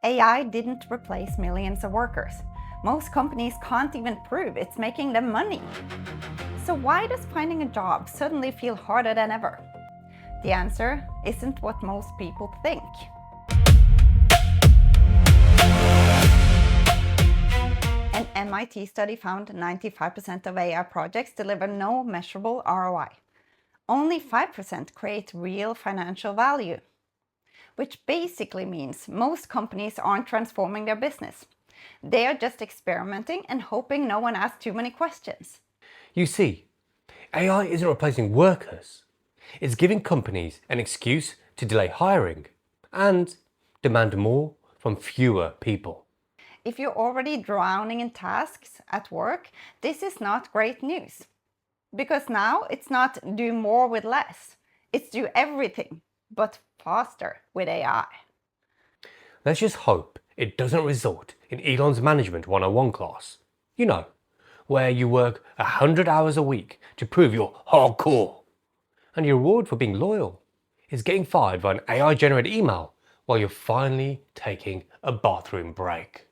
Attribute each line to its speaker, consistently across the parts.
Speaker 1: AI didn't replace millions of workers. Most companies can't even prove it's making them money. So why does finding a job suddenly feel harder than ever? The answer isn't what most people think. An MIT study found 95% of AI projects deliver no measurable ROI. Only 5% create real financial value, which basically means most companies aren't transforming their business. They are just experimenting and hoping no one asks too many questions.
Speaker 2: You see, AI isn't replacing workers. It's giving companies an excuse to delay hiring and demand more from fewer people.
Speaker 1: If you're already drowning in tasks at work, this is not great news. Because now it's not do more with less. It's do everything, but faster with AI.
Speaker 2: Let's just hope it doesn't result in Elon's Management 101 class. You know, where you work 100 hours a week to prove you're hardcore. And your reward for being loyal is getting fired by an AI-generated email while you're finally taking a bathroom break.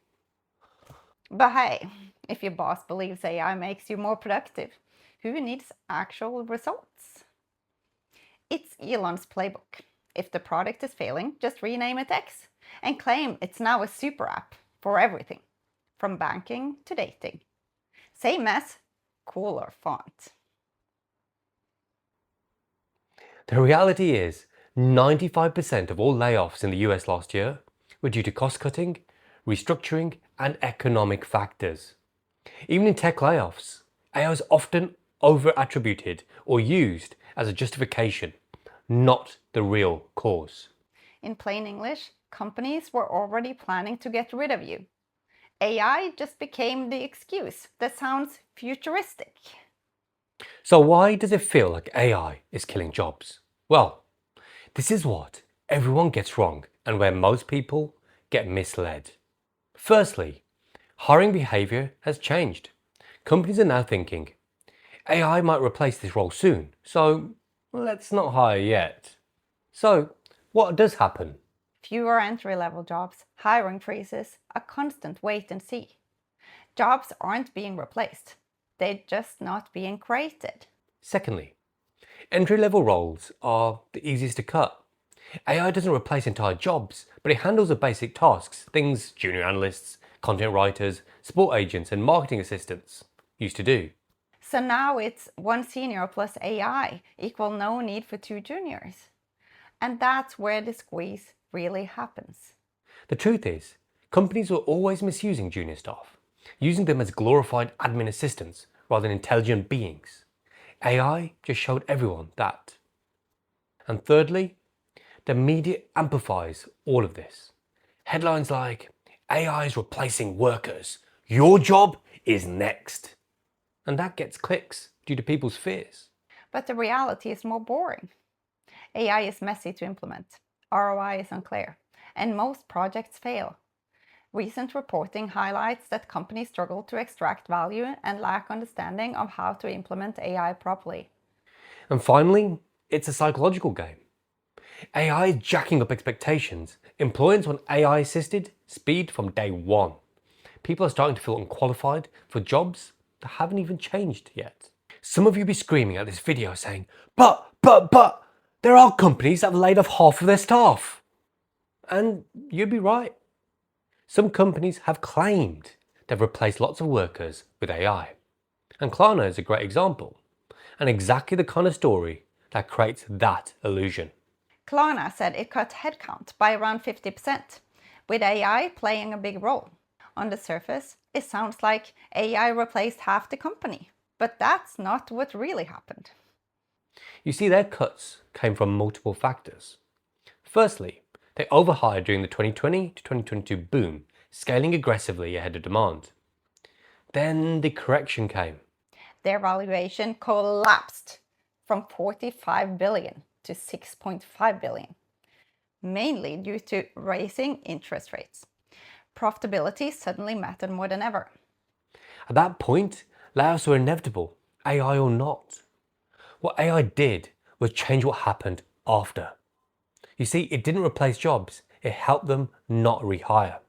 Speaker 1: But hey, if your boss believes AI makes you more productive, who needs actual results? It's Elon's playbook. If the product is failing, just rename it X and claim it's now a super app for everything, from banking to dating. Same mess, cooler font.
Speaker 2: The reality is, 95% of all layoffs in the US last year were due to cost cutting, restructuring, and economic factors. Even in tech layoffs, AI is often over-attributed or used as a justification, not the real cause.
Speaker 1: In plain English, companies were already planning to get rid of you. AI just became the excuse that sounds futuristic.
Speaker 2: So why does it feel like AI is killing jobs? Well, this is what everyone gets wrong and where most people get misled. Firstly, hiring behavior has changed. Companies are now thinking, AI might replace this role soon, so let's not hire yet. So what does happen?
Speaker 1: Fewer entry-level jobs, hiring freezes, a constant wait and see. Jobs aren't being replaced. They're just not being created.
Speaker 2: Secondly, entry-level roles are the easiest to cut. AI doesn't replace entire jobs, but it handles the basic tasks, things junior analysts, content writers, support agents, and marketing assistants used to do.
Speaker 1: So now it's one senior plus AI equal no need for two juniors. And that's where the squeeze really happens.
Speaker 2: The truth is, companies were always misusing junior staff, using them as glorified admin assistants rather than intelligent beings. AI just showed everyone that. And thirdly, the media amplifies all of this. Headlines like, AI is replacing workers, your job is next. And that gets clicks due to people's fears.
Speaker 1: But the reality is more boring. AI is messy to implement, ROI is unclear, and most projects fail. Recent reporting highlights that companies struggle to extract value and lack understanding of how to implement AI properly.
Speaker 2: And finally, it's a psychological game. AI is jacking up expectations. Employers want AI-assisted speed from day one. People are starting to feel unqualified for jobs that haven't even changed yet. Some of you be screaming at this video saying, but, there are companies that have laid off half of their staff. And you'd be right. Some companies have claimed they've replaced lots of workers with AI. And Klarna is a great example, and exactly the kind of story that creates that illusion.
Speaker 1: Klarna said it cut headcount by around 50%, with AI playing a big role. On the surface, it sounds like AI replaced half the company, but that's not what really happened.
Speaker 2: You see, their cuts came from multiple factors. Firstly, they overhired during the 2020 to 2022 boom, scaling aggressively ahead of demand. Then the correction came.
Speaker 1: Their valuation collapsed from 45 billion to 6.5 billion, mainly due to raising interest rates. Profitability suddenly mattered more than ever.
Speaker 2: At that point, layoffs were inevitable, AI or not. What AI did was change what happened after. You see, it didn't replace jobs, it helped them not rehire.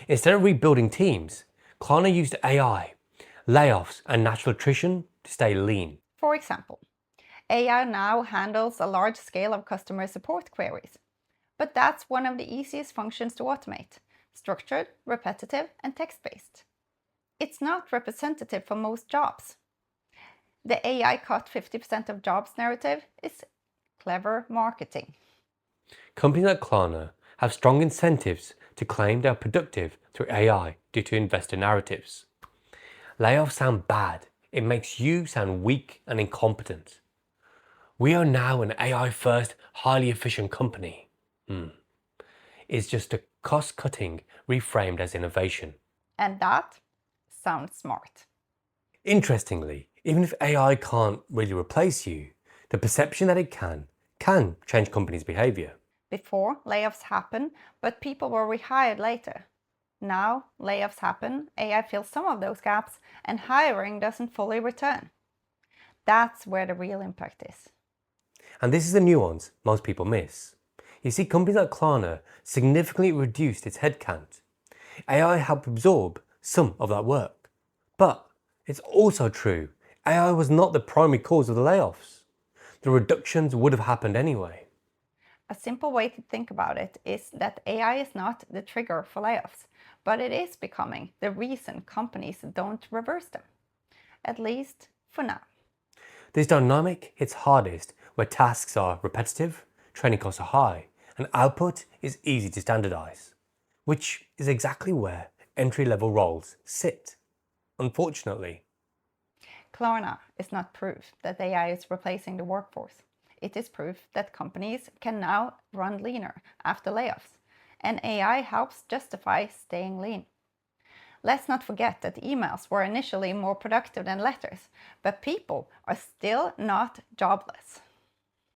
Speaker 2: Instead of rebuilding teams, Klarna used AI, layoffs, and natural attrition to stay lean.
Speaker 1: For example, AI now handles a large scale of customer support queries. But that's one of the easiest functions to automate: structured, repetitive, and text-based. It's not representative for most jobs. The AI cut 50% of jobs narrative is clever marketing.
Speaker 2: Companies like Klarna have strong incentives to claim they are productive through AI due to investor narratives. Layoffs sound bad. It makes you sound weak and incompetent. We are now an AI-first, highly efficient company. It's just a cost-cutting reframed as innovation.
Speaker 1: And that sounds smart.
Speaker 2: Interestingly, even if AI can't really replace you, the perception that it can change companies' behavior.
Speaker 1: Before, layoffs happen, but people were rehired later. Now, layoffs happen, AI fills some of those gaps, and hiring doesn't fully return. That's where the real impact is.
Speaker 2: And this is the nuance most people miss. You see, companies like Klarna significantly reduced its headcount. AI helped absorb some of that work. But it's also true, AI was not the primary cause of the layoffs. The reductions would have happened anyway.
Speaker 1: A simple way to think about it is that AI is not the trigger for layoffs, but it is becoming the reason companies don't reverse them. At least for now.
Speaker 2: This dynamic hits hardest where tasks are repetitive, training costs are high, and output is easy to standardize, which is exactly where entry-level roles sit, unfortunately.
Speaker 1: Klarna is not proof that AI is replacing the workforce. It is proof that companies can now run leaner after layoffs, and AI helps justify staying lean. Let's not forget that emails were initially more productive than letters, but people are still not jobless.